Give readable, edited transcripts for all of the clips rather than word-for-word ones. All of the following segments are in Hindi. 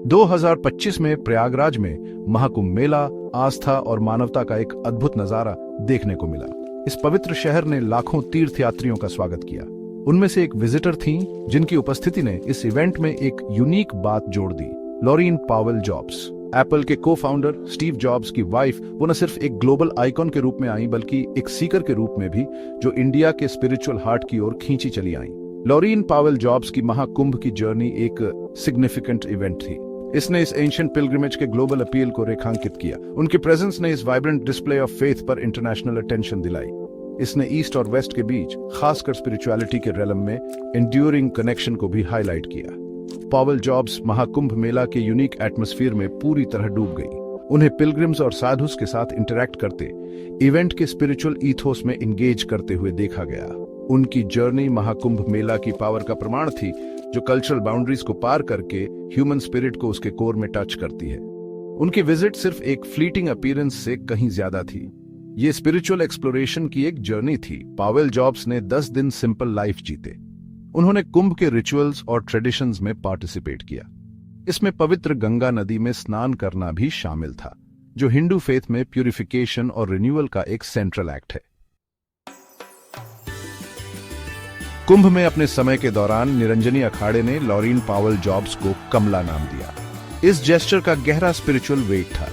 2025 में प्रयागराज में महाकुंभ मेला, आस्था और मानवता का एक अद्भुत नजारा देखने को मिला। इस पवित्र शहर ने लाखों तीर्थयात्रियों का स्वागत किया। उनमें से एक विजिटर थी जिनकी उपस्थिति ने इस इवेंट में एक यूनिक बात जोड़ दी। लॉरीन पावेल जॉब्स, एप्पल के को फाउंडर स्टीव जॉब्स की वाइफ, वो न सिर्फ एक ग्लोबल आइकॉन के रूप में आई बल्कि एक सीकर के रूप में भी, जो इंडिया के स्पिरिचुअल हार्ट की ओर खींची चली आई। लॉरीन पावेल जॉब्स की महाकुंभ की जर्नी एक सिग्निफिकेंट इवेंट थी। इसने इस एंशिएंट पिलग्रिमेज के ग्लोबल अपील को रेखांकित किया। उनकी प्रेजेंस ने इस वाइब्रेंट डिस्प्ले ऑफ फेथ पर इंटरनेशनल अटेंशन दिलाई। इसने ईस्ट और वेस्ट के बीच, खासकर स्पिरिचुअलिटी के रेलम में एंड्यूरिंग कनेक्शन को भी हाईलाइट किया। पावेल जॉब्स महाकुंभ मेला के यूनिक एटमॉस्फेयर में पूरी तरह डूब गई। उन्हें पिलग्रिम्स और साधुस के साथ इंटरैक्ट करते, इवेंट के स्पिरिचुअल ईथोस में इंगेज करते हुए देखा गया। उनकी जर्नी महाकुंभ मेला की पावर का प्रमाण थी, जो कल्चरल बाउंड्रीज को पार करके ह्यूमन स्पिरिट को उसके कोर में टच करती है। उनकी विजिट सिर्फ एक फ्लीटिंग अपीयरेंस से कहीं ज्यादा थी। ये स्पिरिचुअल एक्सप्लोरेशन की एक जर्नी थी। पावेल जॉब्स ने 10 दिन सिंपल लाइफ जीते। उन्होंने कुंभ के रिचुअल्स और ट्रेडिशंस में पार्टिसिपेट किया। इसमें पवित्र गंगा नदी में स्नान करना भी शामिल था, जो हिंदू फेथ में प्यूरिफिकेशन और रिन्यूअल का एक सेंट्रल एक्ट है। कुंभ में अपने समय के दौरान निरंजनी अखाड़े ने लॉरीन पावेल जॉब्स को कमला नाम दिया। इस जेस्चर का गहरा स्पिरिचुअल वेट था।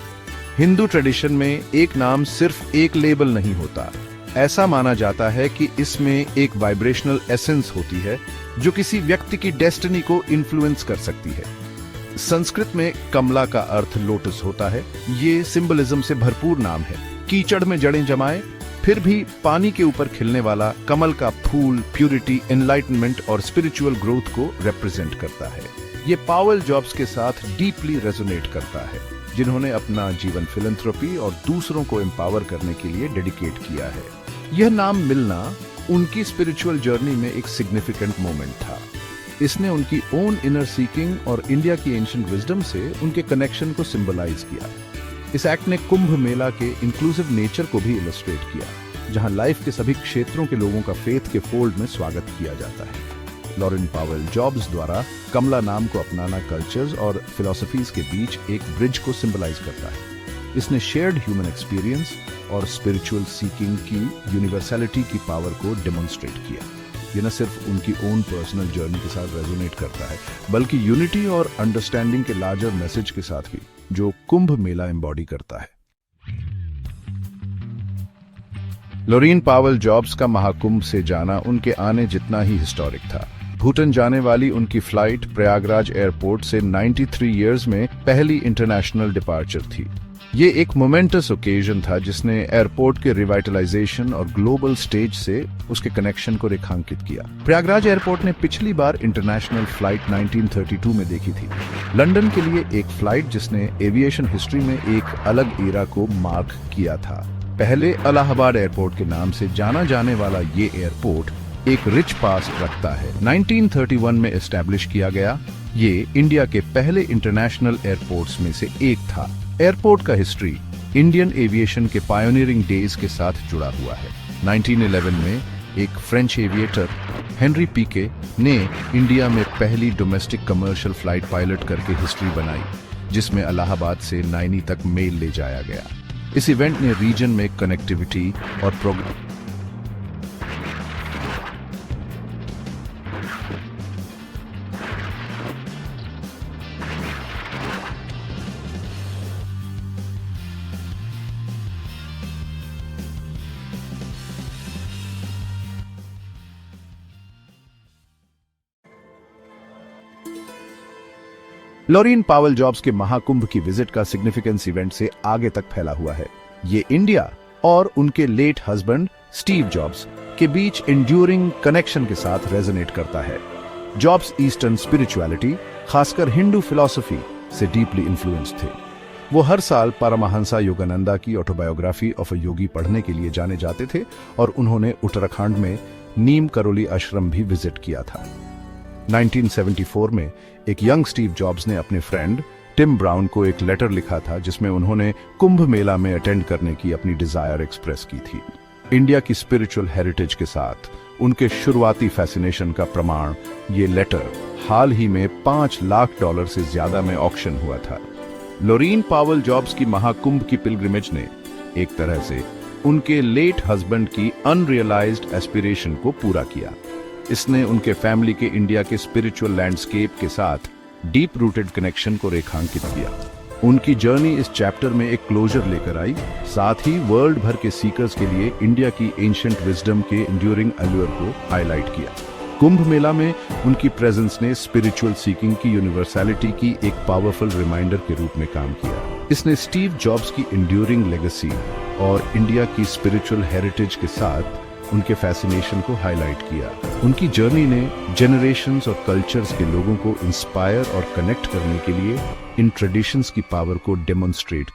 हिंदू ट्रेडिशन में एक नाम सिर्फ एक लेबल नहीं होता। ऐसा माना जाता है कि इसमें एक वाइब्रेशनल एसेंस होती है जो किसी व्यक्ति की डेस्टिनी को इन्फ्लुएंस कर सकती है। संस्कृत में कमला का अर्थ लोटस होता है। ये सिंबलिज्म से भरपूर नाम है। कीचड़ में जड़ें जमाए फिर भी पानी के ऊपर खिलने वाला कमल का फूल प्यूरिटी, एनलाइटनमेंट और स्पिरिचुअल ग्रोथ को रिप्रेजेंट करता है। ये पावेल जॉब्स के साथ डीपली रेजोनेट करता है, जिन्होंने अपना जीवन फिलैंथ्रोपी और दूसरों को एम्पावर करने के लिए डेडिकेट किया है। यह नाम मिलना उनकी स्पिरिचुअल जर्नी में एक सिग्निफिकेंट मोमेंट था। इसने उनकी ओन इनर सीकिंग और इंडिया की एंशिएंट विजडम से उनके कनेक्शन को सिंबलाइज किया। इस एक्ट ने कुंभ मेला के इंक्लूसिव नेचर को भी इलस्ट्रेट किया, जहां लाइफ के सभी क्षेत्रों के लोगों का फेथ के फोल्ड में स्वागत किया जाता है। लॉरीन पावेल जॉब्स द्वारा कमला नाम को अपनाना कल्चर्स और फिलॉसफीज के बीच एक ब्रिज को सिंबलाइज करता है। इसने शेयर्ड ह्यूमन एक्सपीरियंस और स्पिरिचुअल सीकिंग की यूनिवर्सैलिटी की पावर को डेमोन्स्ट्रेट किया। यह न सिर्फ उनकी ओन पर्सनल जर्नी के साथ रेजोनेट करता है, बल्कि यूनिटी और अंडरस्टैंडिंग के लार्जर मैसेज के साथ भी, जो कुंभ मेला एम्बॉडी करता है। लॉरीन पावेल जॉब्स का महाकुंभ से जाना उनके आने जितना ही हिस्टोरिक था। भूटान जाने वाली उनकी फ्लाइट प्रयागराज एयरपोर्ट से 93 इयर्स में पहली इंटरनेशनल डिपार्चर थी। ये एक मोमेंटस ओकेजन था जिसने एयरपोर्ट के रिवाइटलाइजेशन और ग्लोबल स्टेज से उसके कनेक्शन को रेखांकित किया। प्रयागराज एयरपोर्ट ने पिछली बार इंटरनेशनल फ्लाइट 1932 में देखी थी, लंदन के लिए एक फ्लाइट जिसने एविएशन हिस्ट्री में एक अलग एरा को मार्क किया था। पहले इलाहाबाद एयरपोर्ट के नाम से जाना जाने वाला ये एयरपोर्ट एक रिच पास्ट रखता है। 1931 में एस्टैब्लिश किया गया, ये इंडिया के पहले इंटरनेशनल एयरपोर्ट्स में से एक था। एयरपोर्ट का हिस्ट्री इंडियन एविएशन के पायोनियरिंग डेज के साथ जुड़ा हुआ है। 1911 में एक फ्रेंच एविएटर हेनरी पीके ने इंडिया में पहली डोमेस्टिक कमर्शियल फ्लाइट पायलट करके हिस्ट्री बनाई, जिसमें इलाहाबाद से नाइनी तक मेल ले जाया गया। इस इवेंट ने रीजन में कनेक्टिविटी और प्रोग्रेस लॉरीन पावेल जॉब्स के महाकुंभ की विजिट का सिग्निफिकेंस इवेंट से आगे तक फैला हुआ है। ये इंडिया और उनके लेट हस्बैंड स्टीव जॉब्स के बीच एंड्यूरिंग कनेक्शन के साथ रेजोनेट करता है। जॉब्स ईस्टर्न स्पिरिचुअलिटी, खासकर हिंदू फिलॉसफी से डीपली इन्फ्लुएंस्ड थे। वो हर साल परमहंसा योगानंदा की ऑटोबायोग्राफी ऑफ अ योगी पढ़ने के लिए जाने जाते थे और उन्होंने उत्तराखंड में नीम करोली आश्रम भी विजिट किया था। 1974 में एक यंग स्टीव जॉब्स ने अपने फ्रेंड टिम ब्राउन को एक लेटर लिखा था, जिसमें उन्होंने कुंभ मेला में अटेंड करने की अपनी डिजायर एक्सप्रेस की थी। इंडिया की स्पिरिचुअल हेरिटेज के साथ उनके शुरुआती फैसिनेशन का प्रमाण ये लेटर हाल ही में $5 लाख से ज्यादा में ऑक्शन हुआ था। लॉरीन पावेल जॉब्स की महाकुंभ की पिलग्रिमेज ने एक तरह से उनके लेट हस्बैंड की अनरियलाइज्ड एस्पिरेशन को पूरा किया। इसने उनके फैमिली के इंडिया के स्पिरिचुअल लैंडस्केप के साथ डीप रूटेड कनेक्शन को रेखांकित किया। उनकी जर्नी इस चैप्टर में एक क्लोजर लेकर आई, साथ ही वर्ल्ड भर के सीकर्स के लिए इंडिया की एंशिएंट विजडम के एंड्यूरिंग अल्यूर को हाईलाइट किया। कुंभ मेला में उनकी प्रेजेंस ने स्पिरिचुअल सीकिंग की यूनिवर्सैलिटी की एक पावरफुल रिमाइंडर के रूप में काम किया। इसने स्टीव जॉब्स की एंड्यूरिंग लेगेसी और इंडिया की स्पिरिचुअल हेरिटेज के साथ उनके फैसिनेशन को हाईलाइट किया। उनकी जर्नी ने जनरेशंस और कल्चर्स के लोगों को इंस्पायर और कनेक्ट करने के लिए इन ट्रेडिशंस की पावर को डेमोन्स्ट्रेट किया।